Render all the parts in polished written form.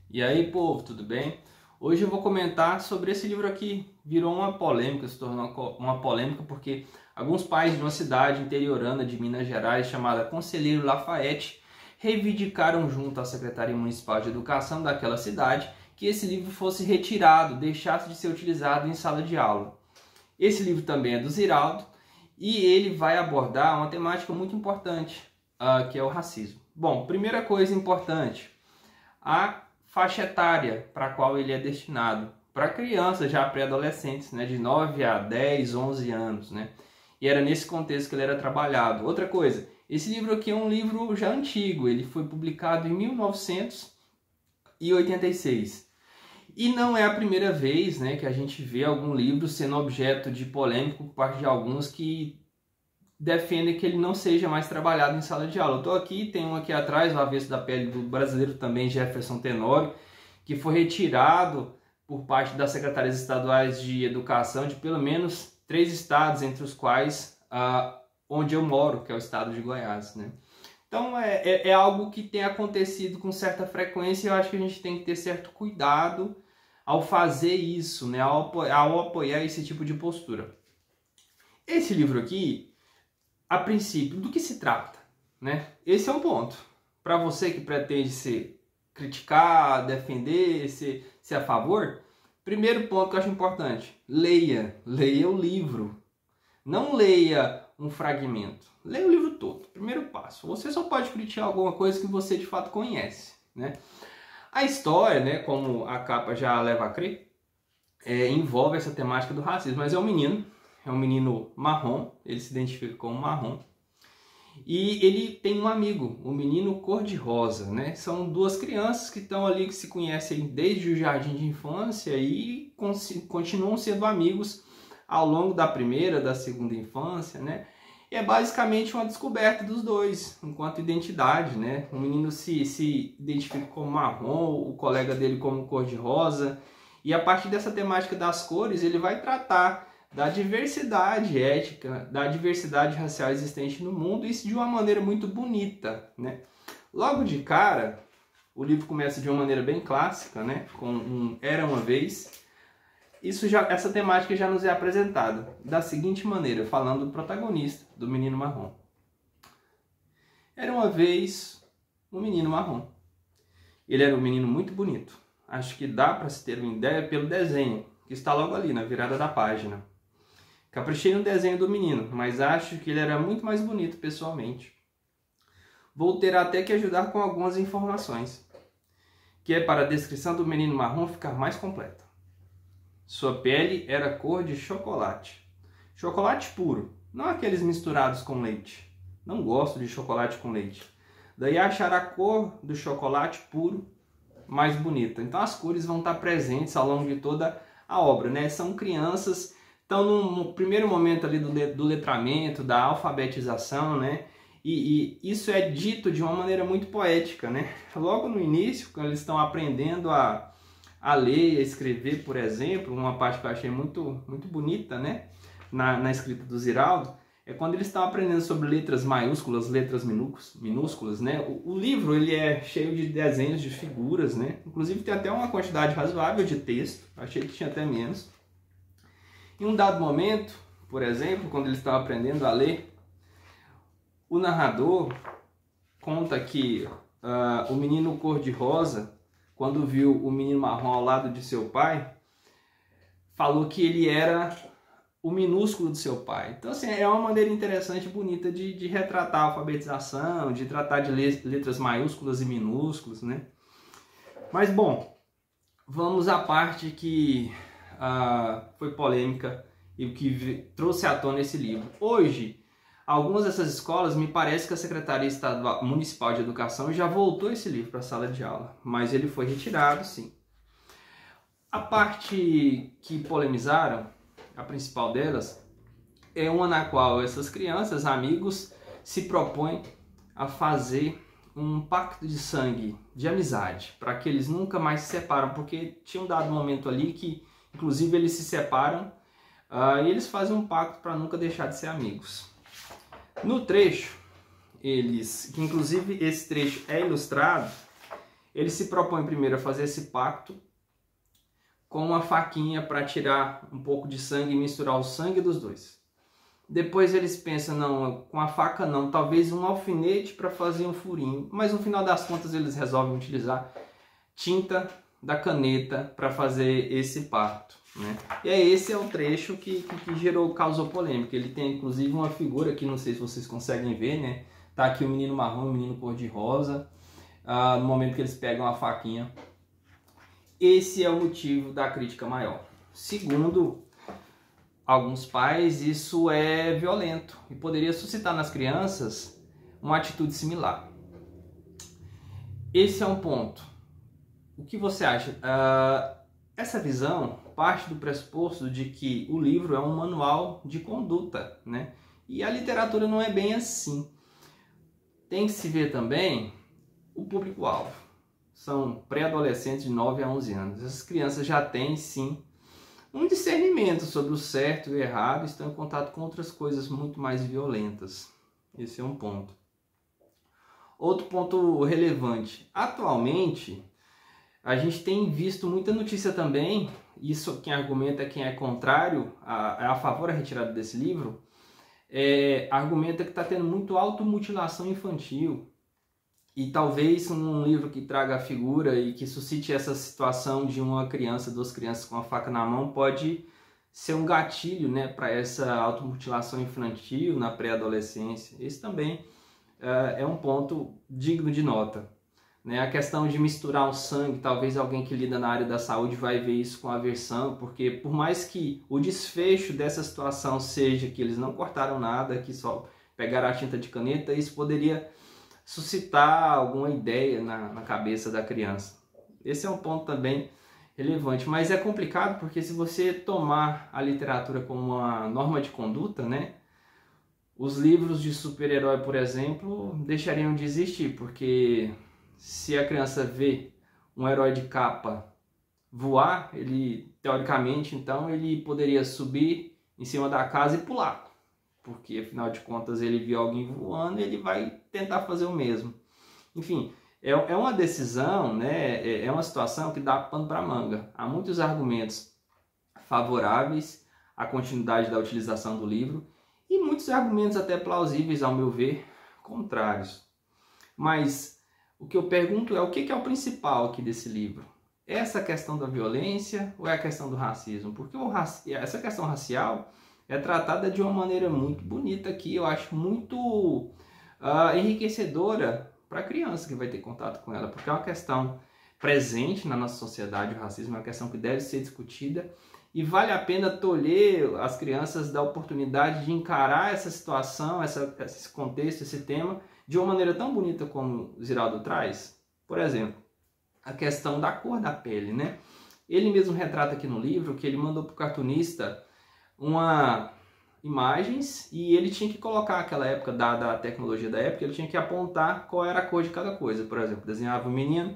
E aí, povo, tudo bem? Hoje eu vou comentar sobre esse livro aqui. Virou uma polêmica, se tornou uma polêmica porque alguns pais de uma cidade interiorana de Minas Gerais chamada Conselheiro Lafayette reivindicaram junto à Secretaria Municipal de Educação daquela cidade que esse livro fosse retirado, deixasse de ser utilizado em sala de aula. Esse livro também é do Ziraldo e ele vai abordar uma temática muito importante, que é o racismo. Bom, primeira coisa importante, a faixa etária para a qual ele é destinado, para crianças já pré-adolescentes, né, de 9 a 10, 11 anos, né? E era nesse contexto que ele era trabalhado. Outra coisa, esse livro aqui é um livro já antigo, ele foi publicado em 1986. E não é a primeira vez, né, que a gente vê algum livro sendo objeto de polêmica por parte de alguns que defendem que ele não seja mais trabalhado em sala de aula. Eu estou aqui, tem um aqui atrás, o Avesso da Pele do Brasileiro também, Jefferson Tenório, que foi retirado por parte das secretarias estaduais de educação de pelo menos 3 estados, entre os quais onde eu moro, que é o estado de Goiás, né? Então é algo que tem acontecido com certa frequência e eu acho que a gente tem que ter certo cuidado ao fazer isso, né? Ao apoiar esse tipo de postura. Esse livro aqui, a princípio, do que se trata, né? Esse é um ponto. Para você que pretende criticar, defender, ser a favor, primeiro ponto que eu acho importante, leia o livro. Não leia um fragmento, leia o livro todo. Primeiro passo. Você só pode criticar alguma coisa que você de fato conhece, né? A história, né, como a capa já leva a crer, envolve essa temática do racismo, mas é um menino marrom, ele se identifica como marrom, e ele tem um amigo, um menino cor-de-rosa, né? São duas crianças que estão ali, que se conhecem desde o jardim de infância e continuam sendo amigos ao longo da primeira, da segunda infância, né? E é basicamente uma descoberta dos dois, enquanto identidade, né? O menino se identifica como marrom, o colega dele como cor-de-rosa, e a partir dessa temática das cores, ele vai tratar da diversidade étnica, da diversidade racial existente no mundo, isso de uma maneira muito bonita, né? Logo de cara, o livro começa de uma maneira bem clássica, né? Com Era uma Vez. Essa temática já nos é apresentada da seguinte maneira, falando do protagonista, do menino marrom. Era uma vez um menino marrom. Ele era um menino muito bonito. Acho que dá para se ter uma ideia pelo desenho, que está logo ali na virada da página. Caprichei no desenho do menino, mas acho que ele era muito mais bonito pessoalmente. Vou ter até que ajudar com algumas informações, que é para a descrição do menino marrom ficar mais completa. Sua pele era cor de chocolate. Chocolate puro, não aqueles misturados com leite. Não gosto de chocolate com leite. Daí achar a cor do chocolate puro mais bonita. Então as cores vão estar presentes ao longo de toda a obra, né? São crianças, estão no primeiro momento ali do letramento, da alfabetização, né? E isso é dito de uma maneira muito poética, né? Logo no início, quando eles estão aprendendo a ler, a escrever, por exemplo, uma parte que eu achei muito, muito bonita, né? Na escrita do Ziraldo, é quando eles estão aprendendo sobre letras maiúsculas, letras minúsculas, né? O livro ele é cheio de desenhos de figuras, né? Inclusive tem até uma quantidade razoável de texto, achei que tinha até menos. Em um dado momento, por exemplo, quando eles estão aprendendo a ler, o narrador conta que o menino cor-de-rosa, quando viu o menino marrom ao lado de seu pai, falou que ele era o minúsculo do seu pai. Então, assim, é uma maneira interessante e bonita de retratar a alfabetização, de tratar de letras maiúsculas e minúsculas, né? Mas, bom, vamos à parte que foi polêmica e o que trouxe à tona esse livro. Hoje, algumas dessas escolas, me parece que a Secretaria Municipal de Educação já voltou esse livro para a sala de aula, mas ele foi retirado, sim. A parte que polemizaram, a principal delas, é uma na qual essas crianças, amigos, se propõem a fazer um pacto de sangue, de amizade, para que eles nunca mais se separam, porque tinha um dado momento ali que, inclusive, eles se separam e eles fazem um pacto para nunca deixar de ser amigos. No trecho, que inclusive esse trecho é ilustrado, Ele se propõe primeiro a fazer esse pacto com uma faquinha para tirar um pouco de sangue e misturar o sangue dos dois. Depois eles pensam, não, com a faca não, talvez um alfinete para fazer um furinho. Mas no final das contas eles resolvem utilizar tinta da caneta para fazer esse pacto, né? E aí esse é o trecho que causou polêmica. Ele tem inclusive uma figura que não sei se vocês conseguem ver, né? Tá aqui o menino marrom e o menino cor-de-rosa, no momento que eles pegam a faquinha. Esse é o motivo da crítica maior. Segundo alguns pais, isso é violento e poderia suscitar nas crianças uma atitude similar. Esse é um ponto. O que você acha? Essa visão parte do pressuposto de que o livro é um manual de conduta, né? E a literatura não é bem assim. Tem que se ver também o público-alvo. São pré-adolescentes de 9 a 11 anos. Essas crianças já têm, sim, um discernimento sobre o certo e o errado, estão em contato com outras coisas muito mais violentas. Esse é um ponto. Outro ponto relevante. Atualmente, a gente tem visto muita notícia também, isso quem argumenta, quem é contrário, a favor da retirada desse livro, argumenta que está tendo muito automutilação infantil. E talvez um livro que traga a figura e que suscite essa situação de uma criança, duas crianças com a faca na mão, pode ser um gatilho, né, para essa automutilação infantil na pré-adolescência. Esse também é um ponto digno de nota, né? A questão de misturar o sangue, talvez alguém que lida na área da saúde vai ver isso com aversão, porque por mais que o desfecho dessa situação seja que eles não cortaram nada, que só pegaram a tinta de caneta, isso poderia suscitar alguma ideia na cabeça da criança. Esse é um ponto também relevante, mas é complicado porque se você tomar a literatura como uma norma de conduta, né, os livros de super-herói, por exemplo, deixariam de existir, porque se a criança vê um herói de capa voar, ele, teoricamente, então, ele poderia subir em cima da casa e pular. Porque, afinal de contas, ele viu alguém voando e ele vai tentar fazer o mesmo. Enfim, é uma decisão, né? É uma situação que dá pano para manga. Há muitos argumentos favoráveis à continuidade da utilização do livro e muitos argumentos até plausíveis, ao meu ver, contrários. Mas o que eu pergunto é o que é o principal aqui desse livro? É essa questão da violência ou é a questão do racismo? Porque essa questão racial é tratada de uma maneira muito bonita aqui, eu acho muito enriquecedora para a criança que vai ter contato com ela, porque é uma questão presente na nossa sociedade, o racismo é uma questão que deve ser discutida e vale a pena tolher as crianças da oportunidade de encarar essa situação, esse contexto, esse tema, de uma maneira tão bonita como o Ziraldo traz. Por exemplo, a questão da cor da pele, né? Ele mesmo retrata aqui no livro que ele mandou para o cartunista imagens e ele tinha que colocar aquela época, dada a tecnologia da época, ele tinha que apontar qual era a cor de cada coisa. Por exemplo, desenhava um menino,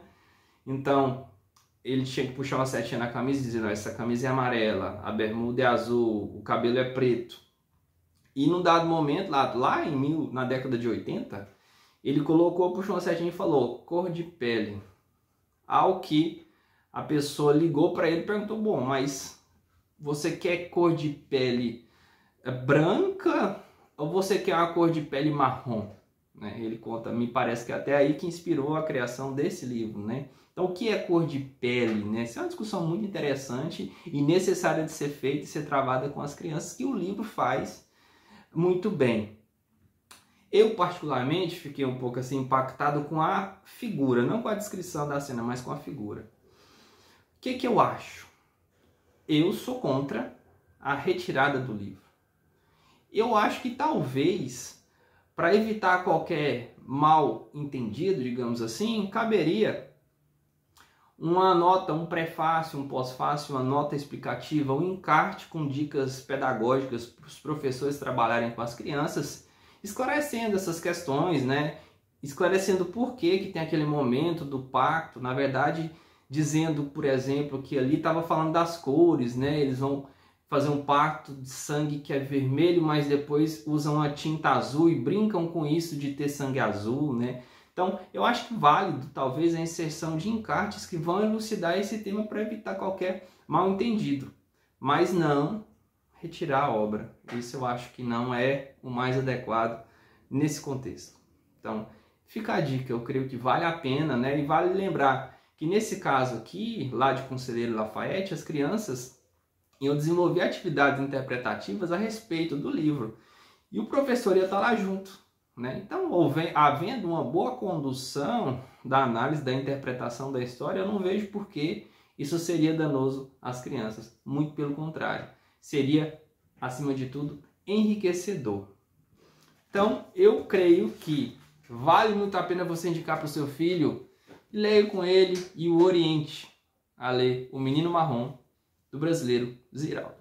então ele tinha que puxar uma setinha na camisa e dizer, não, essa camisa é amarela, a bermuda é azul, o cabelo é preto. E num dado momento, na década de 80, ele puxou uma setinha e falou, cor de pele. Ao que a pessoa ligou para ele e perguntou, bom, mas você quer cor de pele branca ou você quer uma cor de pele marrom? Né? Ele conta, me parece que até aí que inspirou a criação desse livro, né? Então, o que é cor de pele? Né? Essa é uma discussão muito interessante e necessária de ser feita e ser travada com as crianças, que o livro faz muito bem. Eu, particularmente, fiquei um pouco assim impactado com a figura, não com a descrição da cena, mas com a figura. O que eu acho? Eu sou contra a retirada do livro. Eu acho que talvez, para evitar qualquer mal entendido, digamos assim, caberia uma nota, um prefácio, um pós-fácio, uma nota explicativa, um encarte com dicas pedagógicas para os professores trabalharem com as crianças, esclarecendo essas questões, né? Esclarecendo por que tem aquele momento do pacto, na verdade, dizendo, por exemplo, que ali estava falando das cores, né? Eles vão fazer um pacto de sangue que é vermelho, mas depois usam a tinta azul e brincam com isso de ter sangue azul, né? Então, eu acho que válido, talvez, a inserção de encartes que vão elucidar esse tema para evitar qualquer mal-entendido, mas não retirar a obra. Isso eu acho que não é o mais adequado nesse contexto. Então, fica a dica, eu creio que vale a pena, né? E vale lembrar que nesse caso aqui, lá de Conselheiro Lafayette, as crianças iam desenvolver atividades interpretativas a respeito do livro. E o professor ia estar lá junto, né? Então, havendo uma boa condução da análise, da interpretação da história, eu não vejo por que isso seria danoso às crianças. Muito pelo contrário. Seria, acima de tudo, enriquecedor. Então, eu creio que vale muito a pena você indicar para o seu filho, leia com ele e o oriente a ler O Menino Marrom, do brasileiro Ziraldo.